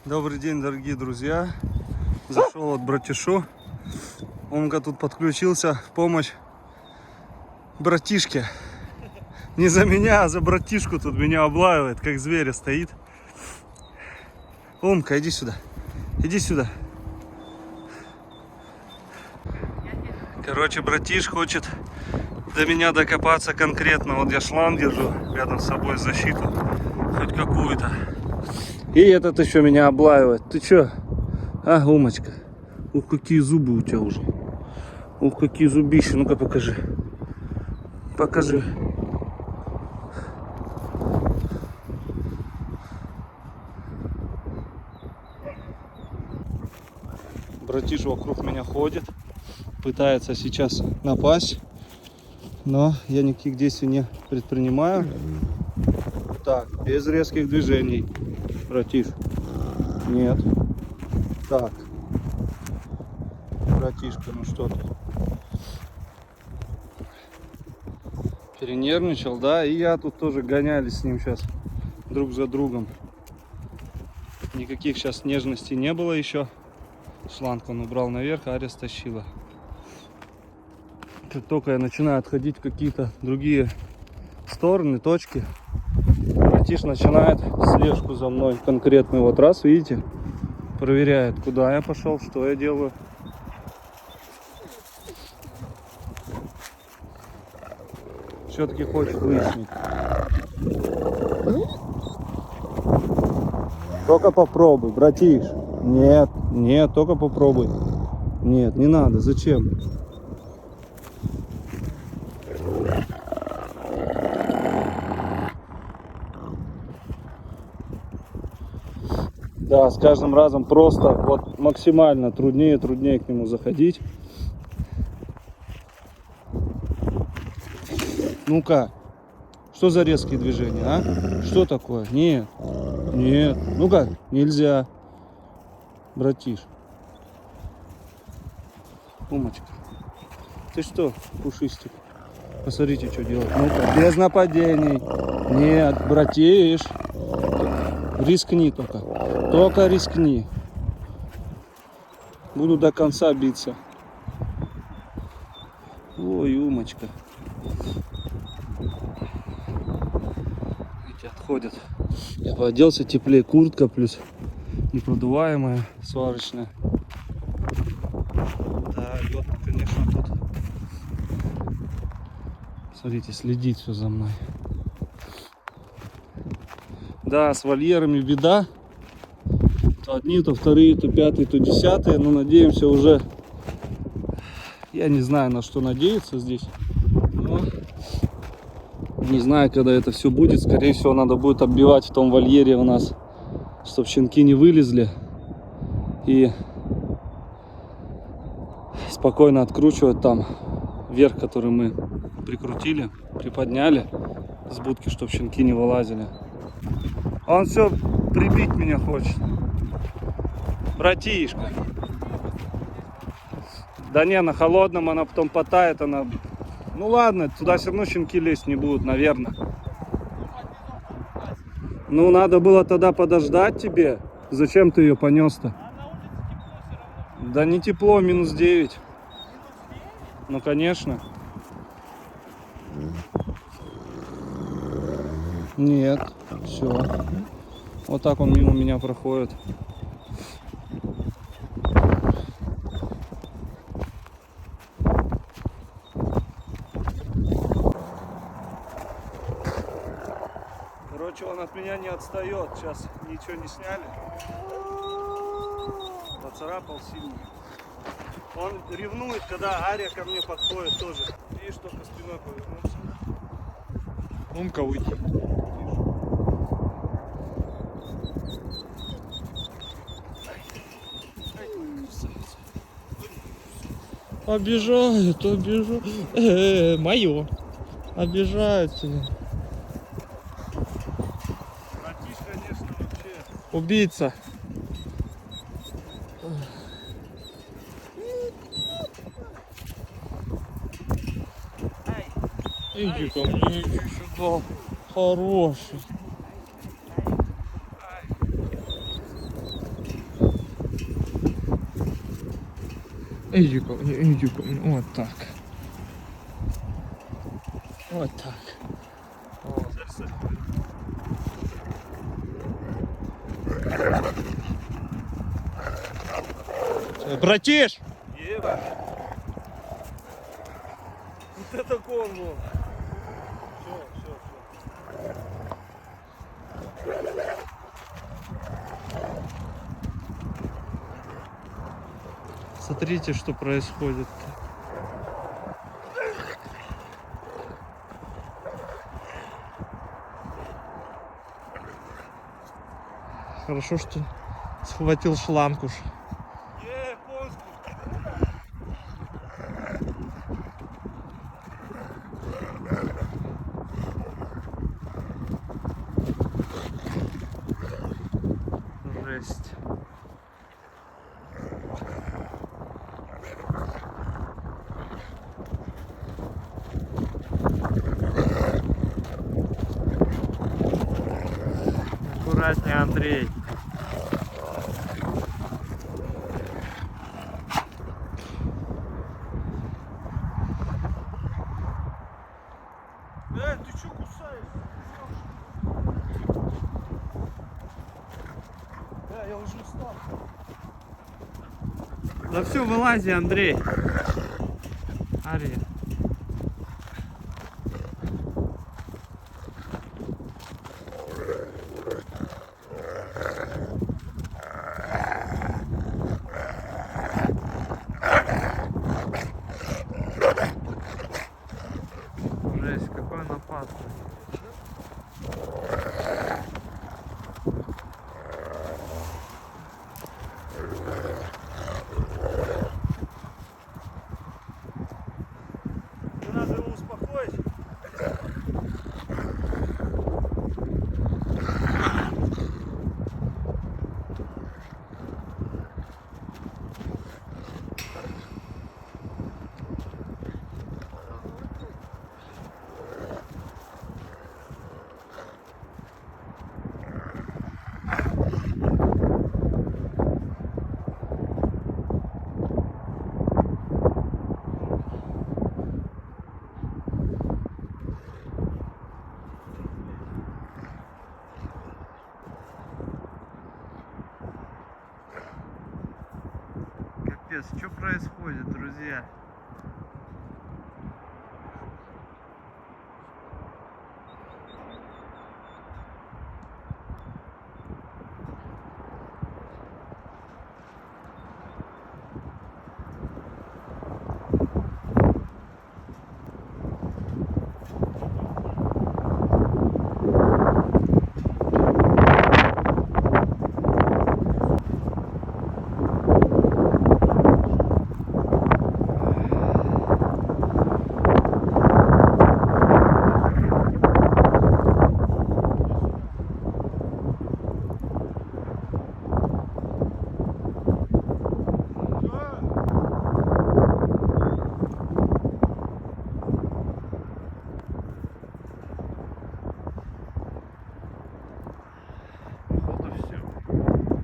Добрый день, дорогие друзья. Зашел от братишу. Он-ка тут подключился в помощь братишке. Не за меня, а за братишку тут меня облаивает, как зверя стоит. Умка, иди сюда. Иди сюда. Короче, братиш хочет до меня докопаться конкретно. Вот я шланг держу рядом с собой, защиту. Хоть какую-то. И этот еще меня облаивает. Ты че? А, Умочка. Ух, какие зубы у тебя уже. Ух, какие зубища. Ну-ка покажи. Покажи. Братиш вокруг меня ходит. Пытается сейчас напасть. Но я никаких действий не предпринимаю. Так, без резких движений. Братиш. Нет. Так. Братишка, ну что ты? Перенервничал, да? И я тут тоже гонялись с ним сейчас друг за другом. Никаких сейчас нежностей не было еще. Шланг он убрал наверх, Ария стащила. Как только я начинаю отходить в какие-то другие стороны, точки, братиш начинает слежку за мной конкретный. Вот раз, видите, проверяет, куда я пошел, что я делаю. Все-таки хочет выяснить. Только попробуй, братиш. Нет, нет, только попробуй. Нет, не надо, зачем? Да, с каждым разом просто вот максимально труднее к нему заходить. Ну-ка, что за резкие движения, а? Что такое? Нет, нет, ну-ка, нельзя, братиш. Умочка, ты что, пушистик? Посмотрите, что делать. Ну-ка, без нападений. Нет, братиш, рискни только. Только рискни. Буду до конца биться. Ой, Умочка. Эти отходят. Я пооделся теплее, куртка плюс непродуваемая, сварочная. Да, лед, конечно, тут. Смотрите, следит все за мной. Да, с вольерами беда. То одни, то вторые, то пятые, то десятые. Но надеемся уже. Я не знаю, на что надеяться здесь. Но не знаю, когда это все будет. Скорее всего, надо будет оббивать в том вольере у нас, чтобы щенки не вылезли. И спокойно откручивать там верх, который мы прикрутили, приподняли с будки, чтобы щенки не вылазили. Он все прибить меня хочет. Братишка. Да не, на холодном она потом потает, она... Ну ладно, туда все равно щенки лезть не будут, наверное. Ну надо было тогда подождать тебе. Зачем ты ее понес-то? Да не тепло, минус 9. Ну конечно. Нет, все. Вот так он мимо меня проходит. Короче, он от меня не отстает. Сейчас ничего не сняли. Поцарапал сильно. Он ревнует, когда Ария ко мне подходит тоже. Видишь, только спиной повернулся. Умка, уйди. Обижают, обижают. Мое. Обижают тебя. Братиш, конечно, вообще. Убийца. Иди ко мне, иди сюда. Хороший. Иди ко мне, иди ко мне. Вот так. Вот так. Братиш! Ева. Вот это кон вон. Все. Смотрите, что происходит. Хорошо, что схватил шлангуш. Жесть. Аккуратнее, Андрей. Ты что кусаешь? Я уже устал. Да все, вылази, Андрей. Ария. Жесть, какой он опасный. Надо его успокоить. Капец, что происходит, друзья?